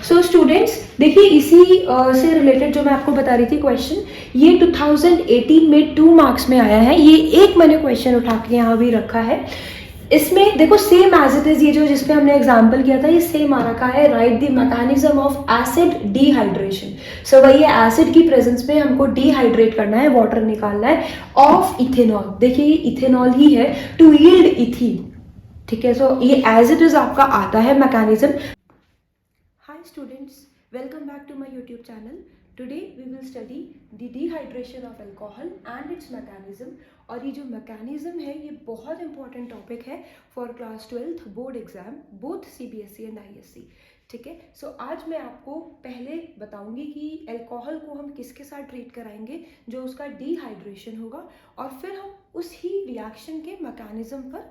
So students देखिए इसी से रिलेटेड जो मैं आपको बता रही थी क्वेश्चन, ये 2018 में 2 मार्क्स में आया है। ये एक मैंने क्वेश्चन उठा के यहाँ भी रखा है। इसमें देखो सेम एज इट इज, ये जो जिसपे हमने एग्जाम्पल किया था ये सेम आ रखा है। Right the mechanism of acid dehydration. So वही एसिड की प्रेजेंस में हमको डिहाइड्रेट करना है, वाटर निकालना है ऑफ इथेनॉल। देखिए ये इथेनॉल ही है, टू यील्ड इथीन। ठीक है, सो ये एज इट इज आपका आता है mechanism. Hi students, welcome back to my YouTube channel. Today we will study the dehydration of alcohol and its mechanism. और ये जो mechanism है ये बहुत important topic है for class 12th board exam, both CBSE and ISC. ठीक है, सो आज मैं आपको पहले बताऊंगी कि अल्कोहल को हम किसके साथ ट्रीट कराएंगे जो उसका डिहाइड्रेशन होगा, और फिर हम उस ही रिएक्शन के मैकेनिज्म पर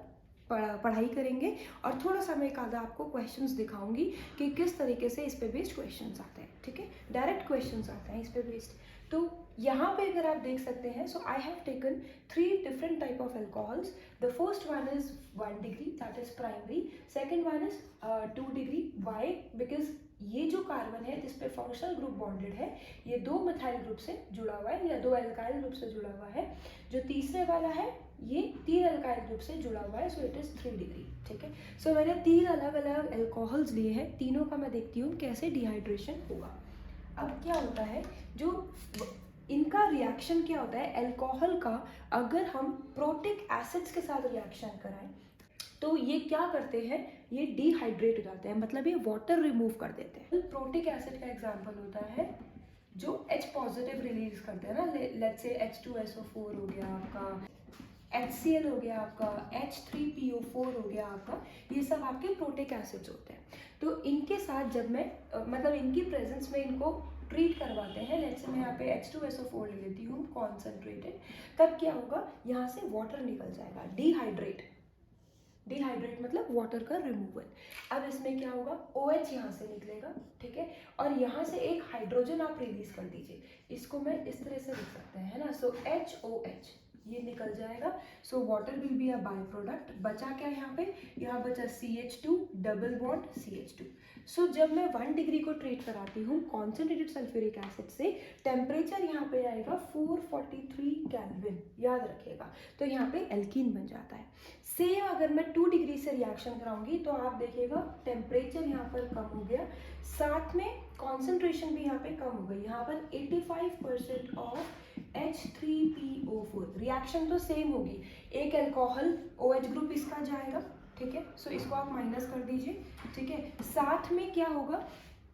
पढ़ाई करेंगे, और थोड़ा सा मैं एक आधा आपको क्वेश्चंस दिखाऊंगी कि किस तरीके से इस पे बेस्ड क्वेश्चंस आते हैं। ठीक है, डायरेक्ट क्वेश्चंस आते हैं इस पे बेस्ड। तो यहाँ पे अगर आप देख सकते हैं, so I have taken 3 different type of alcohols. The first one is 1 degree, that is primary. Second one is 2 degree. Why? Because ये जो कार्बन है जिसपे फंक्शनल ग्रुप बॉन्डेड है ये 2 मिथाइल ग्रुप से जुड़ा हुआ है या 2 एल्काइल ग्रुप से जुड़ा हुआ है। जो तीसरे वाला है ये 3 एल्काइल ग्रुप से जुड़ा हुआ है, सो इट इज 3 डिग्री। ठीक है, सो मैंने 3 अलग अलग अल्कोहल्स लिए हैं, तीनों का मैं देखती हूँ कैसे डिहाइड्रेशन होगा। अब क्या होता है, जो इनका रिएक्शन क्या होता है अल्कोहल का, अगर हम प्रोटिक एसिड्स के साथ रिएक्शन कराएं तो ये क्या करते हैं, ये डिहाइड्रेट हो जाते हैं, मतलब ये वाटर रिमूव कर देते हैं। प्रोटिक एसिड का एग्जांपल होता है जो H पॉजिटिव रिलीज करते हैं ना, लेट्स से H2SO4 हो गया आपका, HCl हो गया आपका, H3PO4 हो गया आपका, ये सब आपके प्रोटिक एसिड्स होते हैं। तो इनके साथ जब मैं मतलब इनकी प्रेजेंस में इनको ट्रीट करवाते हैं, लेट्स से मैं यहाँ पे H2SO4 ले लेती हूँ कॉन्सेंट्रेटेड, तब क्या होगा, यहाँ से वाटर निकल जाएगा, डिहाइड्रेट मतलब वाटर का रिमूवल। अब इसमें क्या होगा, OH यहाँ से निकलेगा। ठीक है, और यहाँ से एक हाइड्रोजन आप रिलीज कर दीजिए, इसको मैं इस तरह से लिख सकते हैं, है ना। सो HOH ये निकल जाएगा, so water will be a by product. बचा क्या यहाँ बचा CH2 डबल बॉन्ड CH2। सो जब मैं 1 डिग्री को ट्रीट कराती हूँ कॉन्सेंट्रेटेड सल्फ्यूरिक एसिड से, टेम्परेचर यहाँ पे आएगा 443 केल्विन, याद रखिएगा। तो यहाँ पे एल्कीन बन जाता है। सेम अगर मैं 2 डिग्री से रिएक्शन कराऊंगी तो आप देखिएगा टेम्परेचर यहाँ पर कम हो गया, साथ में कॉन्सेंट्रेशन भी यहाँ पे कम हो गई। यहाँ पर 85% ऑफ H3PO4। रिएक्शन तो सेम होगी, एक अल्कोहल OH ग्रुप इसका जाएगा। ठीक है, सो इसको आप माइनस कर दीजिए। ठीक है, साथ में क्या होगा,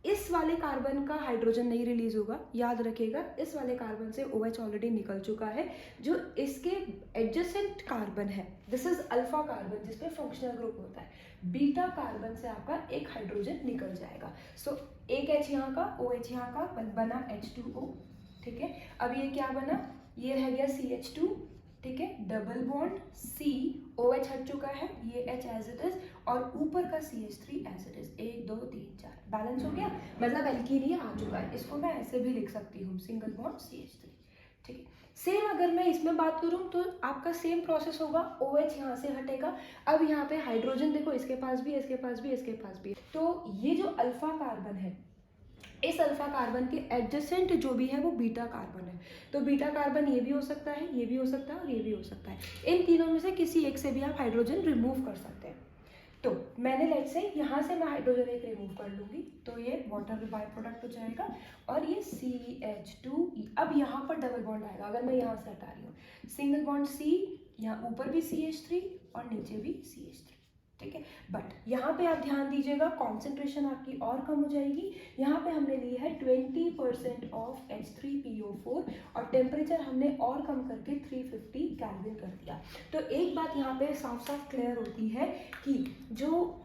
इस वाले कार्बन का हाइड्रोजन नहीं रिलीज होगा, याद रखिएगा, इस वाले कार्बन से OH ऑलरेडी निकल चुका है। जो इसके एडजेसेंट कार्बन है, दिस इज अल्फा कार्बन जिसपे फंक्शनल ग्रुप होता है, बीटा कार्बन से आपका एक हाइड्रोजन निकल जाएगा। सो एक H यहाँ का, OH यहाँ का, बना H2O। ठीक है, अब ये क्या बना, ये रह गया CH2। ठीक है, डबल बॉन्ड C, OH हट चुका है, ये H एज इट इज, और ऊपर का CH3 as it is. 1 2 3 4 balance हो गया, मतलब एल्कीन ये आ चुका है। इसको मैं ऐसे भी लिख सकती हूँ, सिंगल बॉन्ड CH3। ठीक है, सेम अगर मैं इसमें बात करूँ तो आपका सेम प्रोसेस होगा, OH यहाँ से हटेगा। अब यहाँ पे हाइड्रोजन देखो, इसके पास भी, इसके पास भी, इसके पास भी। तो ये जो अल्फा कार्बन है, इस अल्फा कार्बन के एडजेसेंट जो भी है वो बीटा कार्बन है। तो बीटा कार्बन ये भी हो सकता है, ये भी हो सकता है, और ये भी हो सकता है। इन तीनों में से किसी एक से भी आप हाइड्रोजन रिमूव कर सकते हैं। तो मैंने लेट्स से यहाँ से मैं हाइड्रोजन एक रिमूव कर लूँगी, तो ये वाटर बाय प्रोडक्ट हो जाएगा, और ये CH2। अब यहाँ पर डबल बॉन्ड आएगा, अगर मैं यहाँ से हटा रही हूँ, सिंगल बॉन्ड C, यहाँ ऊपर भी CH3 और नीचे भी CH3। ठीक है, बट यहाँ पे आप ध्यान दीजिएगा, कॉन्सेंट्रेशन आपकी और कम हो जाएगी। यहाँ पे हमने ली है 20% ऑफ H3PO4, और टेम्परेचर हमने और कम करके 350 केल्विन कर दिया। तो एक बात यहाँ पे साफ साफ क्लियर होती है कि जो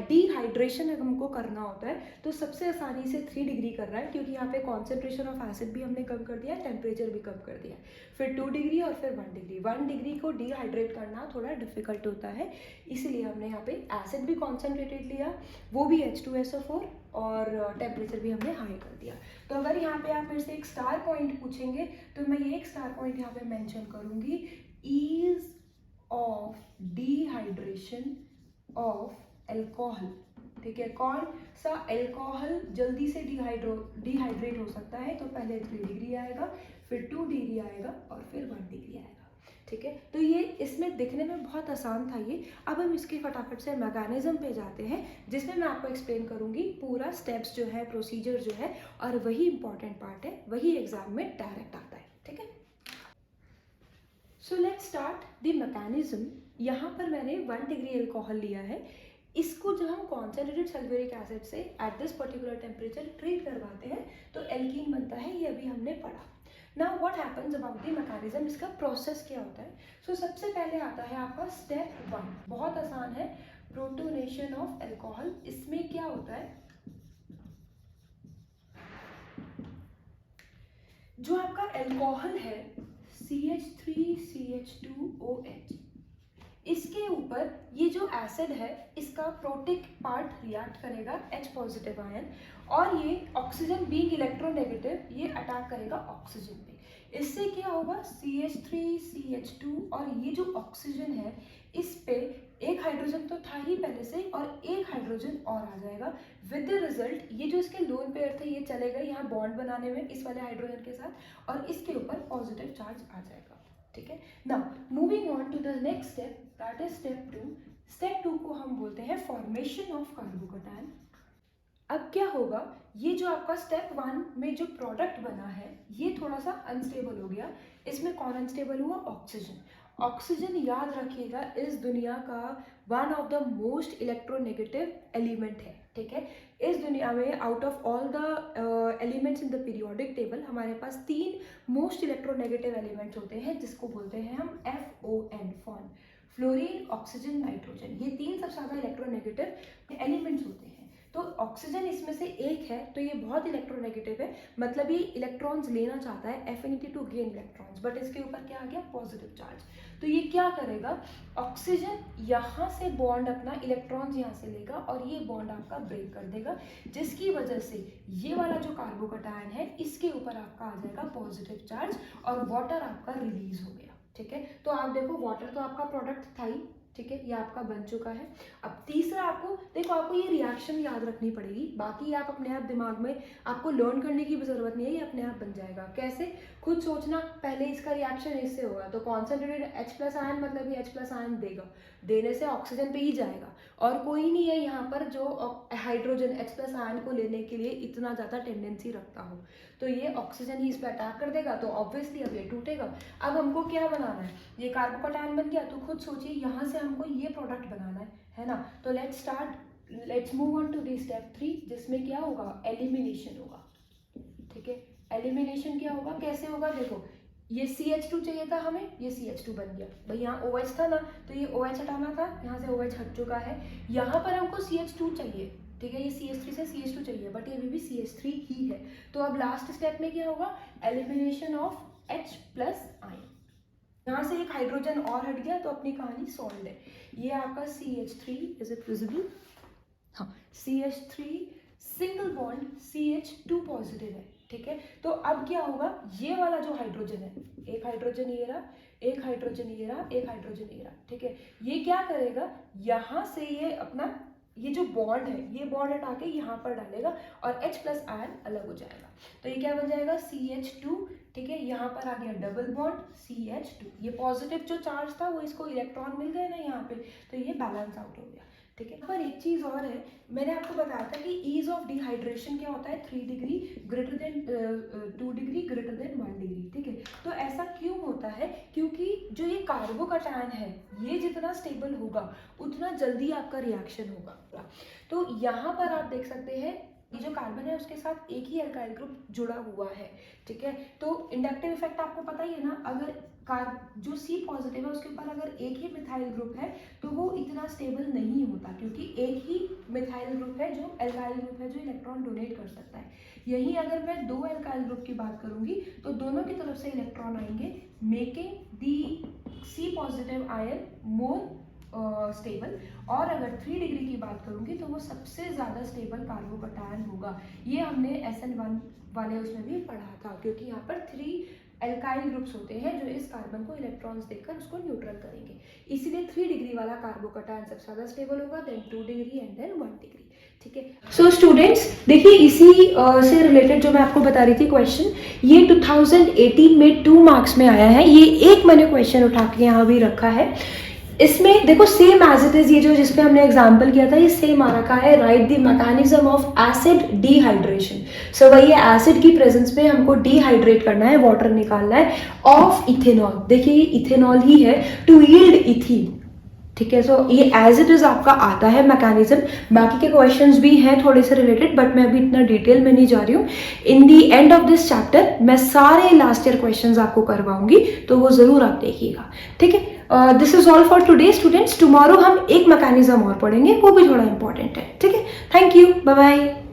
डिहाइड्रेशन हमको करना होता है तो सबसे आसानी से 3 डिग्री कर रहा है, क्योंकि यहाँ पे कॉन्सेंट्रेशन ऑफ एसिड भी हमने कम कर दिया, टेम्परेचर भी कम कर दिया। फिर 2 डिग्री और फिर 1 डिग्री। 1 डिग्री को डिहाइड्रेट करना थोड़ा डिफिकल्ट होता है, इसलिए हमने यहाँ पे एसिड भी कॉन्सेंट्रेटेड लिया, वो भी H2SO4, और टेम्परेचर भी हमने हाई कर दिया। तो अगर यहाँ पे आप मेरे से एक स्टार पॉइंट पूछेंगे तो मैं ये एक स्टार पॉइंट यहाँ पे मेंशन करूँगी, ease of dehydration of alcohol. ठीक है, कौन सा एल्कोहल जल्दी से डिहाइड्रेट हो सकता है, तो पहले 3 डिग्री आएगा, फिर 2 डिग्री आएगा और फिर 1 डिग्री आएगा। ठीक है, तो ये इसमें दिखने में बहुत आसान था ये। अब हम इसके फटाफट से मैकेनिज्म पे जाते हैं, जिसमें मैं आपको एक्सप्लेन करूंगी पूरा स्टेप्स जो है, प्रोसीजर जो है, और वही इंपॉर्टेंट पार्ट है, वही एग्जाम में डायरेक्ट आता है। ठीक है, so let's start the mechanism. यहाँ पर मैंने 1 डिग्री एल्कोहल लिया है। इसको जब हम कॉन्सेंट्रेटेड सल्फ्यूरिक एसिड से at this particular temperature treat करवाते हैं तो एल्कीन बनता है, ये अभी हमने पढ़ा। Now what happens about the mechanism, इसका प्रोसेस क्या होता है। सो सबसे पहले आता है आपका स्टेप 1, बहुत आसान है, प्रोटोनेशन ऑफ एल्कोहल। इसमें क्या होता है, जो आपका एल्कोहल है CH3CH2OH, इसके ऊपर ये जो एसिड है इसका प्रोटिक पार्ट रिएक्ट करेगा H पॉजिटिव आयन, और ये ऑक्सीजन बीइंग इलेक्ट्रोनेगेटिव ये अटैक करेगा ऑक्सीजन पे। इससे क्या होगा, CH3CH2 और ये जो ऑक्सीजन है इस पे एक हाइड्रोजन तो था ही पहले से और एक हाइड्रोजन और आ जाएगा। विद द रिजल्ट ये जो इसके लोन पेयर थे ये चलेगा यहाँ बॉन्ड बनाने में इस वाले हाइड्रोजन के साथ, और इसके ऊपर पॉजिटिव चार्ज आ जाएगा। ठीक है, now moving on to the next step, that is step 2। Step 2 को हम बोलते हैं फॉर्मेशन ऑफ कार्बोकैटायन। अब क्या होगा, ये जो आपका स्टेप 1 में जो प्रोडक्ट बना है ये थोड़ा सा अनस्टेबल हो गया। इसमें कौन अनस्टेबल हुआ, ऑक्सीजन। ऑक्सीजन याद रखिएगा इस दुनिया का one of the most electronegative element है। ठीक है, इस दुनिया में out of all the elements in the periodic table हमारे पास 3 मोस्ट इलेक्ट्रोनेगेटिव एलिमेंट्स होते हैं, जिसको बोलते हैं हम FON, FON, fluorine, oxygen, nitrogen. ये 3 सबसे ज़्यादा इलेक्ट्रोनेगेटिव एलिमेंट्स होते हैं। तो ऑक्सीजन इसमें से एक है, तो ये बहुत इलेक्ट्रोनेगेटिव है, मतलब ये इलेक्ट्रॉन्स लेना चाहता है, affinity to gain electrons, but इसके ऊपर क्या आ गया, पॉजिटिव चार्ज। तो ये क्या करेगा, ऑक्सीजन यहाँ से बॉन्ड अपना इलेक्ट्रॉन्स यहाँ से लेगा और ये बॉन्ड आपका ब्रेक कर देगा, जिसकी वजह से ये वाला जो कार्बोकैटायन है इसके ऊपर आपका आ जाएगा पॉजिटिव चार्ज और वाटर आपका रिलीज हो गया। ठीक है, तो आप देखो वाटर तो आपका प्रोडक्ट था ही, ठीक है, ये आपका बन चुका है। अब तीसरा आपको देखो, आपको ये रिएक्शन याद रखनी पड़ेगी, बाकी आप अपने आप दिमाग में आपको लर्न करने की भी जरूरत नहीं है, ये अपने आप बन जाएगा। कैसे, खुद सोचना, पहले इसका रिएक्शन इससे होगा तो कॉन्सेंट्रेटेड H+ आयन मतलब ये H+ आयन देगा, देने से ऑक्सीजन पे ही जाएगा, और कोई नहीं है यहाँ पर जो हाइड्रोजन H+ आयन को लेने के लिए इतना ज़्यादा टेंडेंसी रखता हो, तो ये ऑक्सीजन ही इस पर अटैक कर देगा, तो ऑब्वियसली अब ये टूटेगा। अब हमको क्या बनाना है, ये कार्बोकैटायन बन गया, तो खुद सोचिए यहाँ से हमको ये प्रोडक्ट बनाना है ना। तो let's move on to the step 3, जिसमें क्या होगा, एलिमिनेशन होगा। ठीक है, एलिमिनेशन क्या होगा, कैसे होगा, देखो ये CH2 चाहिए था हमें, ये CH2 बन गया, भाई यहाँ OH था ना, तो ये OH हटाना था, यहाँ से OH हट चुका है, यहाँ पर हमको CH2 चाहिए। ठीक है, ये CH3 से CH2 चाहिए, बट ये भी CH3 ही है। तो अब लास्ट स्टेप में क्या होगा, एलिमिनेशन ऑफ H+ आयन, यहाँ से एक हाइड्रोजन और हट गया, तो अपनी कहानी सॉल्व है। ये आपका CH3, इज इट विजिबल, हाँ, CH3 single bond CH2 positive है। ठीक है, तो अब क्या होगा, ये वाला जो हाइड्रोजन है, एक हाइड्रोजन ये रहा, एक हाइड्रोजन ये रहा, एक हाइड्रोजन ये रहा। ठीक है, ये क्या करेगा, यहाँ से ये अपना ये जो बॉन्ड है ये बॉन्ड हटा के यहाँ पर डालेगा और H+ आयन अलग हो जाएगा, तो ये क्या बन जाएगा, CH2। ठीक है, यहाँ पर आ गया डबल बॉन्ड CH2, ये पॉजिटिव जो चार्ज था वो इसको इलेक्ट्रॉन मिल गए ना यहाँ पे, तो ये बैलेंस आउट हो गया। ठीक है, पर एक चीज़ और है, मैंने आपको बताया था कि ईज ऑफ डिहाइड्रेशन क्या होता है, 3 degree greater than 2 degree greater than 1 degree. ठीक है, तो ऐसा क्यों होता है, क्योंकि जो ये कार्बोकैटायन है ये जितना स्टेबल होगा उतना जल्दी आपका रिएक्शन होगा। तो यहाँ पर आप देख सकते हैं ये जो कार्बन है उसके साथ एक ही अल्काइल ग्रुप जुड़ा हुआ है। ठीक है, तो इंडक्टिव इफेक्ट आपको पता ही है ना, अगर जो C पॉजिटिव है उसके ऊपर अगर एक ही मिथाइल ग्रुप है तो वो इतना स्टेबल नहीं होता, क्योंकि एक ही मिथाइल ग्रुप है जो अल्काइल ग्रुप है जो इलेक्ट्रॉन डोनेट कर सकता है। यहीं अगर मैं 2 अल्काइल ग्रुप की बात करूंगी तो दोनों की तरफ से इलेक्ट्रॉन आएंगे, making the C positive ion more stable. और अगर 3 डिग्री की बात करूंगी तो वो सबसे ज़्यादा स्टेबल कार्बोकैटायन होगा। ये हमने SN1 वाले उसमें भी पढ़ा था, क्योंकि यहाँ पर 3 एल्काइल ग्रुप्स होते हैं जो इस कार्बन को इलेक्ट्रॉन्स देकर उसको न्यूट्रल करेंगे, इसीलिए 3 डिग्री वाला कार्बोकैटायन सबसे ज़्यादा स्टेबल होगा, then 2 degree and then 1 degree. ठीक है। सो स्टूडेंट्स देखिए इसी से रिलेटेड जो मैं आपको बता रही थी क्वेश्चन, ये 2018 में 2 मार्क्स में आया है। ये एक मैंने क्वेश्चन उठा के यहाँ भी रखा है। इसमें देखो सेम एज इट इज, ये जो जिसपे हमने एग्जाम्पल किया था ये सेम आ रखा है। Right the mechanism of acid dehydration. So वही एसिड की प्रेजेंस में हमको डिहाइड्रेट करना है, वाटर निकालना है ऑफ इथेनॉल। देखिए इथेनॉल ही है, टू यील्ड इथीन। ठीक है। सो ये एज इट इज आपका आता है मैकेनिज्म। बाकी के क्वेश्चंस भी हैं थोड़े से रिलेटेड, बट मैं अभी इतना डिटेल में नहीं जा रही हूँ। इन दी एंड ऑफ दिस चैप्टर मैं सारे लास्ट ईयर क्वेश्चंस आपको करवाऊंगी, तो वो जरूर आप देखिएगा। ठीक है। This is all for today students. Tomorrow हम एक मैकेनिज्म और पढ़ेंगे, वो भी थोड़ा इंपॉर्टेंट है। ठीक है। Thank you, bye bye.